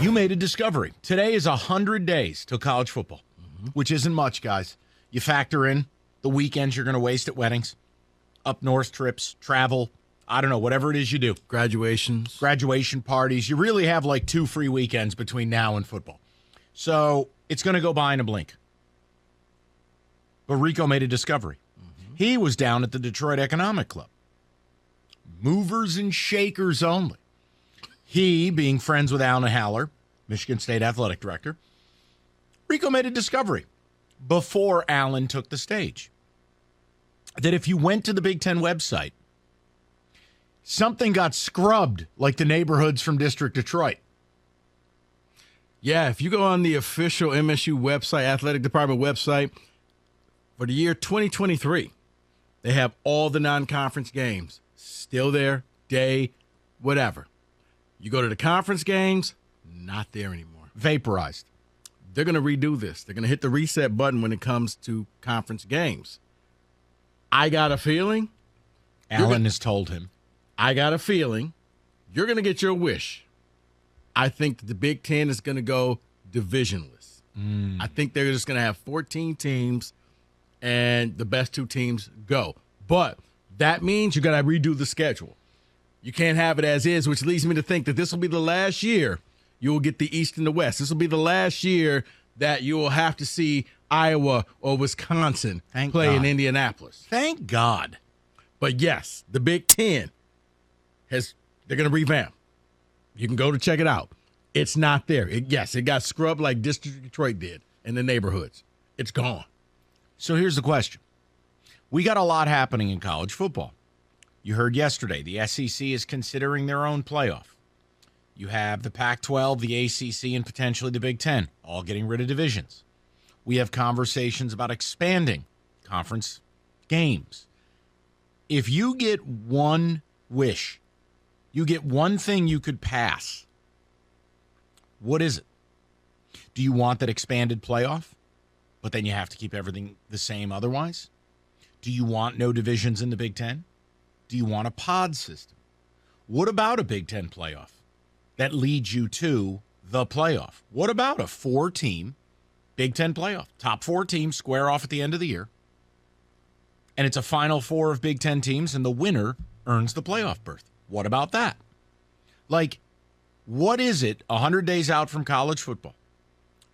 You made a discovery. Today is 100 days till college football, which isn't much, guys. You factor in the weekends you're going to waste at weddings, up north trips, travel, I don't know, whatever it is you do. Graduations. Graduation parties. You really have like 2 free weekends between now and football. So it's going to go by in a blink. But Rico made a discovery. He was down at the Detroit Economic Club. Movers and shakers only. He, being friends with Alan Haller, Michigan State athletic director, Rico made a discovery before Alan took the stage. That if you went to the Big Ten website, something got scrubbed like the neighborhoods from District Detroit. Yeah, if you go on the official MSU website, athletic department website, for the year 2023, they have all the non-conference games still there, day, whatever. You go to the conference games, not there anymore. Vaporized. They're going to redo this. They're going to hit the reset button when it comes to conference games. I got a feeling. Alan has told him. I got a feeling you're going to get your wish. I think that the Big Ten is going to go divisionless. I think they're just going to have 14 teams, and the best 2 teams go. But that means you got to redo the schedule. You can't have it as is, which leads me to think that this will be the last year you will get the East and the West. This will be the last year that you will have to see Iowa or Wisconsin play in Indianapolis. Thank God. But yes, the Big Ten they're going to revamp. You can go to check it out. It's not there. It got scrubbed like District Detroit did in the neighborhoods. It's gone. So here's the question. We got a lot happening in college football. You heard yesterday the SEC is considering their own playoff. You have the Pac-12, the ACC, and potentially the Big Ten, all getting rid of divisions. We have conversations about expanding conference games. If you get one wish, you get one thing you could pass, what is it? Do you want that expanded playoff, but then you have to keep everything the same otherwise? Do you want no divisions in the Big Ten? Do you want a pod system? What about a Big Ten playoff that leads you to the playoff? What about a 4-team Big Ten playoff? Top 4 teams square off at the end of the year. And it's a Final Four of Big Ten teams, and the winner earns the playoff berth. What about that? Like, what is it 100 days out from college football?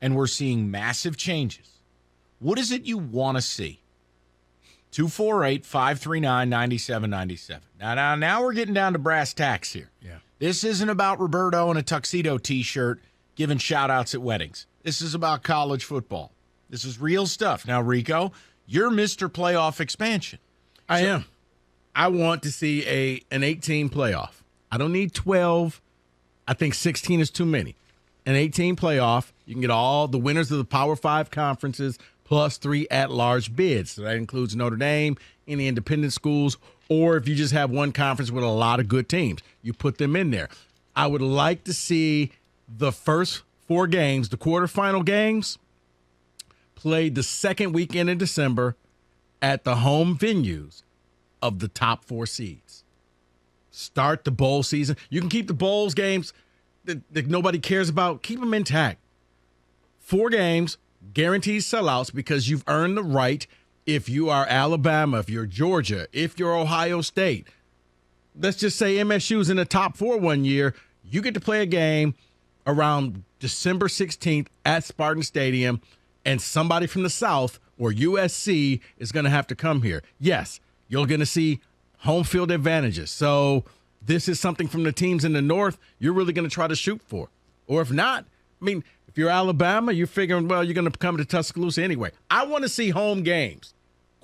And we're seeing massive changes. What is it you want to see? 248-539-9797. Now we're getting down to brass tacks here. Yeah. This isn't about Roberto in a tuxedo T-shirt giving shout-outs at weddings. This is about college football. This is real stuff. Now, Rico, you're Mr. Playoff Expansion. I am. I want to see an 18 playoff. I don't need 12. I think 16 is too many. An 18 playoff, you can get all the winners of the Power 5 conferences plus 3 at-large bids. So that includes Notre Dame, any independent schools, or if you just have one conference with a lot of good teams, you put them in there. I would like to see the first 4 games, the quarterfinal games, played the second weekend in December at the home venues of the top 4 seeds. Start the bowl season. You can keep the bowls games that nobody cares about. Keep them intact. 4 games, guaranteed sellouts because you've earned the right. If you are Alabama, if you're Georgia, if you're Ohio State, let's just say MSU's in the top 4 one year, you get to play a game around December 16th at Spartan Stadium, and somebody from the South or USC is going to have to come here. Yes, you're going to see home field advantages. So this is something from the teams in the North you're really going to try to shoot for. Or if not, I mean, if you're Alabama, you're figuring, well, you're going to come to Tuscaloosa anyway. I want to see home games,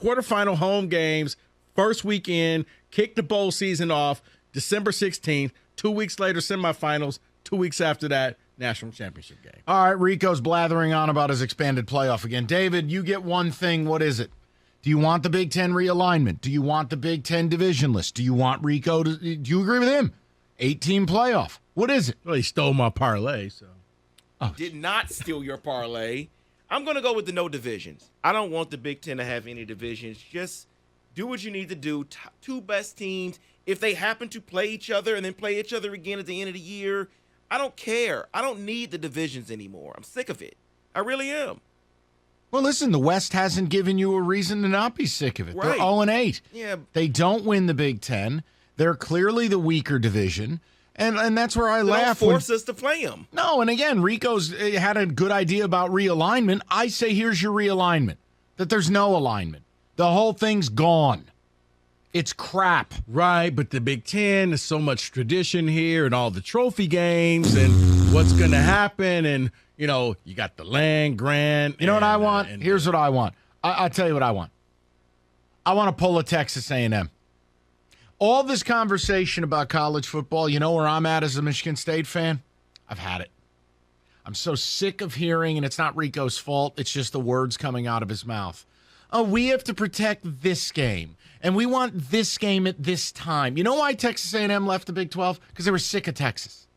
quarterfinal home games, first weekend, kick the bowl season off December 16th, 2 weeks later, semifinals, 2 weeks after that, national championship game. All right, Rico's blathering on about his expanded playoff again. David, you get one thing. What is it? Do you want the Big Ten realignment? Do you want the Big Ten divisionless? Do you want Rico to – do you agree with him? 8-team playoff. What is it? Well, he stole my parlay, so. Did not steal your parlay. I'm going to go with the no divisions. I don't want the Big Ten to have any divisions. Just do what you need to do. 2 best teams, if they happen to play each other and then play each other again at the end of the year, I don't care. I don't need the divisions anymore. I'm sick of it. I really am. Well, listen, the West hasn't given you a reason to not be sick of it. Right. They're 0-8. Yeah. They don't win the Big Ten. They're clearly the weaker division. And that's where I laugh. Don't force us to play them. No, and again, Rico's had a good idea about realignment. I say here's your realignment, that there's no alignment. The whole thing's gone. It's crap. Right, but the Big Ten, there's so much tradition here and all the trophy games and what's going to happen. And, you know, you got the land grant. You know what I want? Here's what I want. I'll tell you what I want. I want to pull a Texas A&M. All this conversation about college football, you know where I'm at as a Michigan State fan? I've had it. I'm so sick of hearing, and it's not Rico's fault, it's just the words coming out of his mouth. Oh, we have to protect this game, and we want this game at this time. You know why Texas A&M left the Big 12? Because they were sick of Texas.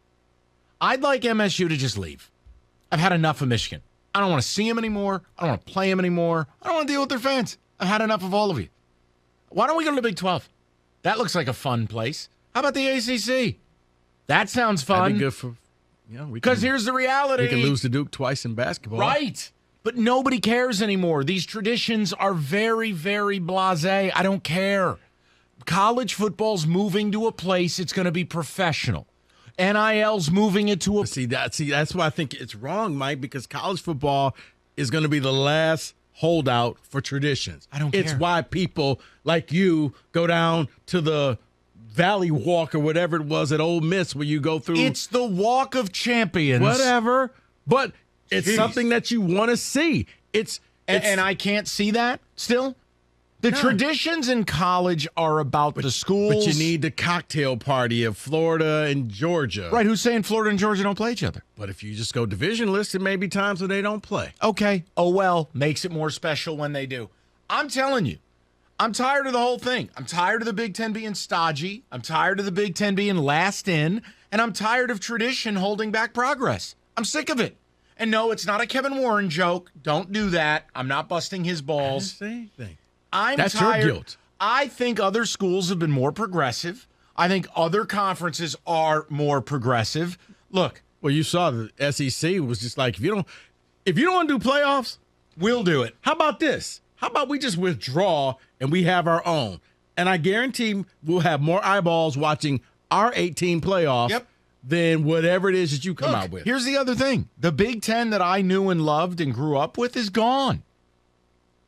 I'd like MSU to just leave. I've had enough of Michigan. I don't want to see them anymore. I don't want to play them anymore. I don't want to deal with their fans. I've had enough of all of you. Why don't we go to the Big 12? That looks like a fun place. How about the ACC? That sounds fun. That'd be good for, because here's the reality. We can lose to Duke twice in basketball. Right. But nobody cares anymore. These traditions are very, very blasé. I don't care. College football's moving to a place it's going to be professional. NIL's moving it to a... See, that's why I think it's wrong, Mike, because college football is going to be the last holdout for traditions. I don't care. It's why people like you go down to the Valley Walk or whatever it was at Ole Miss where you go through. It's the Walk of Champions. Whatever. But it's Jeez. something that you want to see. And I can't see that still. The traditions in college are about the schools. But you need the cocktail party of Florida and Georgia. Right, who's saying Florida and Georgia don't play each other? But if you just go divisionless, there may be times when they don't play. Okay. Oh, well, makes it more special when they do. I'm telling you, I'm tired of the whole thing. I'm tired of the Big Ten being stodgy. I'm tired of the Big Ten being last in. And I'm tired of tradition holding back progress. I'm sick of it. And no, it's not a Kevin Warren joke. Don't do that. I'm not busting his balls. I didn't say anything. That's tired. Your guilt. I think other schools have been more progressive. I think other conferences are more progressive. Look. Well, you saw the SEC was just like, if you don't want to do playoffs, we'll do it. How about this? How about we just withdraw and we have our own? And I guarantee we'll have more eyeballs watching our 18 playoff than whatever it is that you come out with. Here's the other thing. The Big Ten that I knew and loved and grew up with is gone.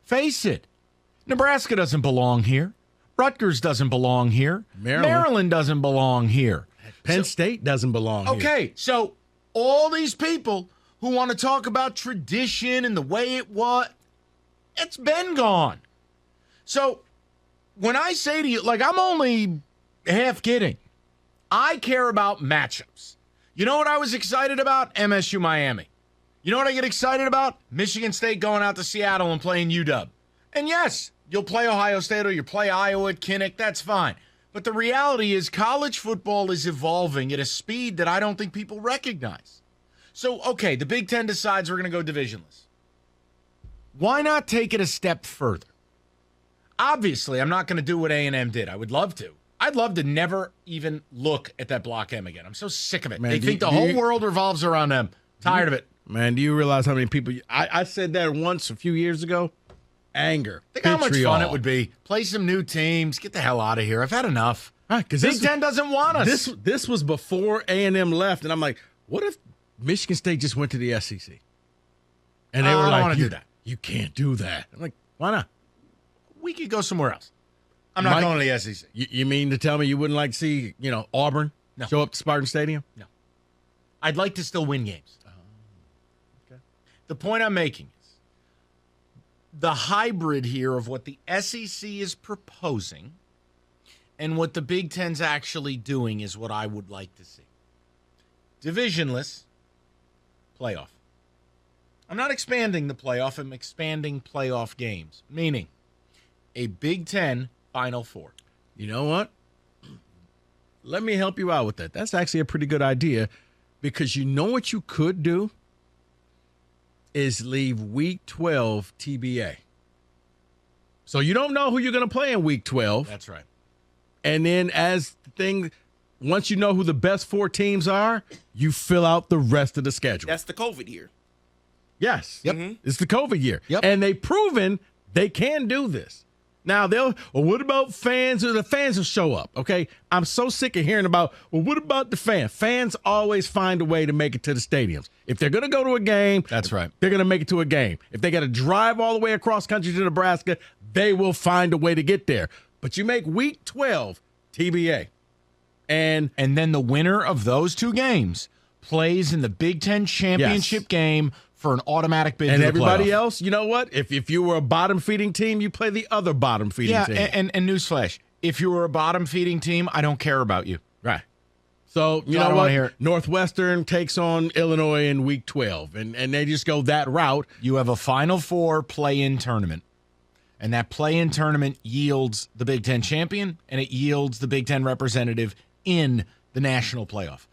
Face it. Nebraska doesn't belong here. Rutgers doesn't belong here. Maryland doesn't belong here. Penn State doesn't belong here. Okay, so all these people who want to talk about tradition and the way it was, it's been gone. So when I say to you, like, I'm only half kidding. I care about matchups. You know what I was excited about? MSU Miami. You know what I get excited about? Michigan State going out to Seattle and playing UW. And yes, you'll play Ohio State or you play Iowa at Kinnick. That's fine. But the reality is college football is evolving at a speed that I don't think people recognize. So, okay, the Big Ten decides we're going to go divisionless. Why not take it a step further? Obviously, I'm not going to do what A&M did. I would love to. I'd love to never even look at that Block M again. I'm so sick of it. Man, they think the whole world revolves around them. Tired of it. Man, do you realize how many people... I said that once a few years ago. Anger. Think how much fun it would be. Play some new teams. Get the hell out of here. I've had enough. Because Big Ten doesn't want us. This was before A&M left, and I'm like, what if Michigan State just went to the SEC? And they were like, I don't want to do that. You can't do that. I'm like, why not? We could go somewhere else. I'm not going to the SEC. You mean to tell me you wouldn't like to see, Auburn show up to Spartan Stadium? No. I'd like to still win games. Okay. The point I'm making is the hybrid here of what the SEC is proposing and what the Big Ten's actually doing is what I would like to see. Divisionless playoff. I'm not expanding the playoff. I'm expanding playoff games, meaning a Big Ten Final Four. You know what? Let me help you out with that. That's actually a pretty good idea because you know what you could do is leave Week 12 TBA. So you don't know who you're going to play in Week 12. That's right. And then as the thing, once you know who the best 4 teams are, you fill out the rest of the schedule. That's the COVID year. Yes. Yep. It's the COVID year. Yep. And they've proven they can do this. Now, what about fans? The fans will show up, okay? I'm so sick of hearing about, what about the fans? Fans always find a way to make it to the stadiums. If they're going to go to a game, That's right. they're going to make it to a game. If they got to drive all the way across country to Nebraska, they will find a way to get there. But you make Week 12 TBA. And then the winner of those 2 games plays in the Big Ten championship game for an automatic bid to the everybody playoff. else, you know what? If you were a bottom-feeding team, you play the other bottom-feeding team. And newsflash, if you were a bottom-feeding team, I don't care about you. Right. So, you So I know don't what? wanna hear it. Northwestern takes on Illinois in Week 12, and they just go that route. You have a Final Four play-in tournament, and that play-in tournament yields the Big Ten champion, and it yields the Big Ten representative in the national playoff.